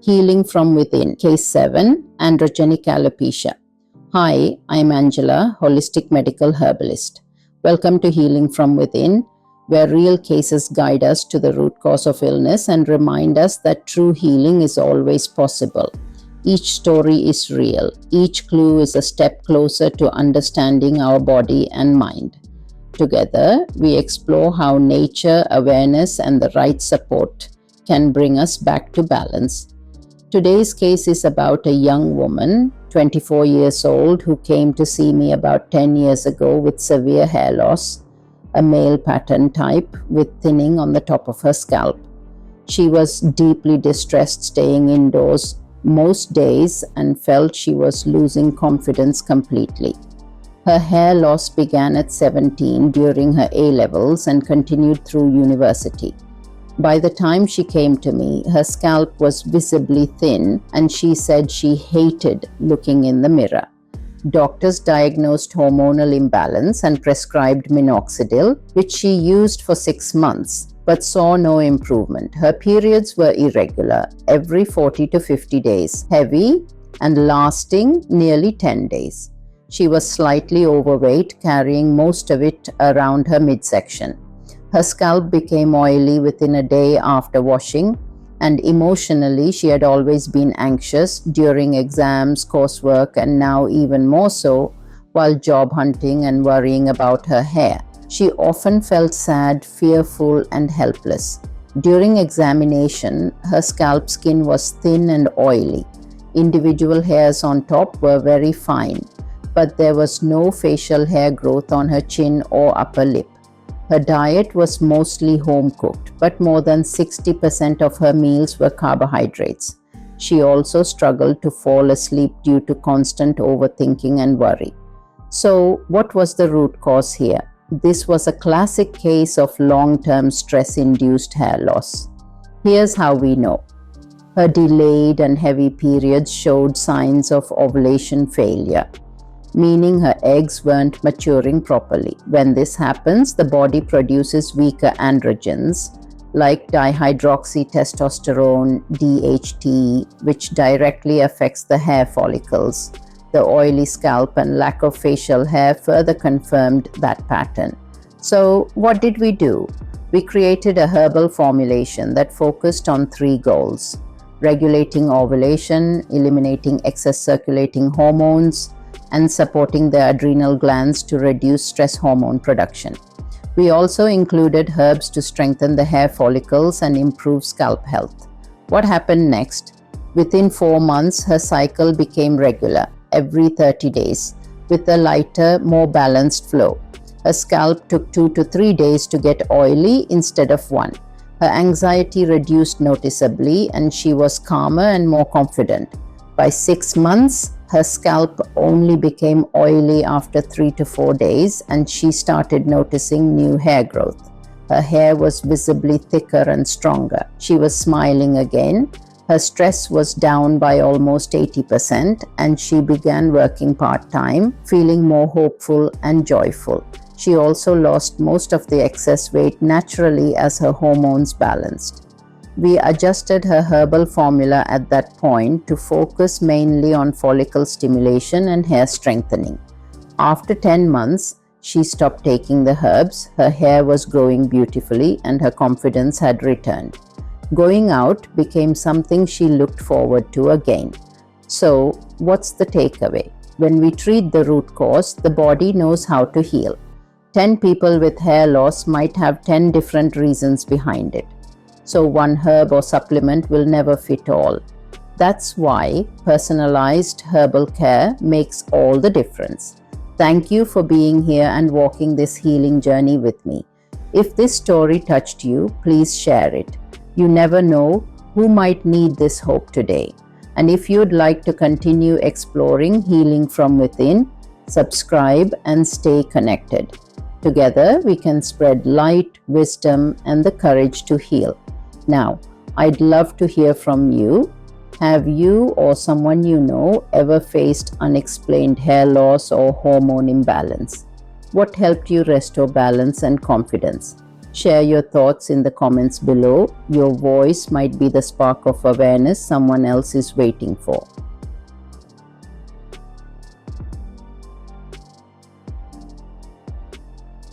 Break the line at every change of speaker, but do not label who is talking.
Healing from Within, Case-7, Androgenic Alopecia. Hi, I'm Anjela, Holistic Medical Herbalist. Welcome to Healing from Within, where real cases guide us to the root cause of illness and remind us that true healing is always possible. Each story is real. Each clue is a step closer to understanding our body and mind. Together, we explore how nature, awareness, and the right support can bring us back to balance. Today's case is about a young woman, 24 years old, who came to see me about 10 years ago with severe hair loss, a male pattern type with thinning on the top of her scalp. She was deeply distressed staying indoors most days and felt she was losing confidence completely. Her hair loss began at 17 during her A-levels and continued through university. By the time she came to me, her scalp was visibly thin and she said she hated looking in the mirror. Doctors diagnosed hormonal imbalance and prescribed minoxidil, which she used for 6 months, but saw no improvement. Her periods were irregular, every 40 to 50 days, heavy and lasting nearly 10 days. She was slightly overweight, carrying most of it around her midsection. Her scalp became oily within a day after washing, and emotionally she had always been anxious during exams, coursework, and now even more so while job hunting and worrying about her hair. She often felt sad, fearful, and helpless. During examination, her scalp skin was thin and oily. Individual hairs on top were very fine, but there was no facial hair growth on her chin or upper lip. Her diet was mostly home-cooked, but more than 60% of her meals were carbohydrates. She also struggled to fall asleep due to constant overthinking and worry. So, what was the root cause here? This was a classic case of long-term stress-induced hair loss. Here's how we know. Her delayed and heavy periods showed signs of ovulation failure, meaning her eggs weren't maturing properly. When this happens, the body produces weaker androgens like dihydroxytestosterone, DHT, which directly affects the hair follicles. The oily scalp and lack of facial hair further confirmed that pattern. So, what did we do? We created a herbal formulation that focused on 3 goals: regulating ovulation, eliminating excess circulating hormones, and supporting the adrenal glands to reduce stress hormone production. We also included herbs to strengthen the hair follicles and improve scalp health. What happened next? Within 4 months, her cycle became regular, every 30 days, with a lighter, more balanced flow. Her scalp took 2 to 3 days to get oily instead of 1. Her anxiety reduced noticeably and she was calmer and more confident. By 6 months, her scalp only became oily after 3 to 4 days and she started noticing new hair growth. Her hair was visibly thicker and stronger. She was smiling again. Her stress was down by almost 80% and she began working part-time, feeling more hopeful and joyful. She also lost most of the excess weight naturally as her hormones balanced. We adjusted her herbal formula at that point to focus mainly on follicle stimulation and hair strengthening. After 10 months, she stopped taking the herbs, her hair was growing beautifully, and her confidence had returned. Going out became something she looked forward to again. So, what's the takeaway? When we treat the root cause, the body knows how to heal. 10 people with hair loss might have 10 different reasons behind it. So one herb or supplement will never fit all. That's why personalized herbal care makes all the difference. Thank you for being here and walking this healing journey with me. If this story touched you, please share it. You never know who might need this hope today. And if you'd like to continue exploring healing from within, subscribe and stay connected. Together, we can spread light, wisdom, and the courage to heal. Now, I'd love to hear from you. Have you or someone you know ever faced unexplained hair loss or hormone imbalance? What helped you restore balance and confidence? Share your thoughts in the comments below. Your voice might be the spark of awareness someone else is waiting for.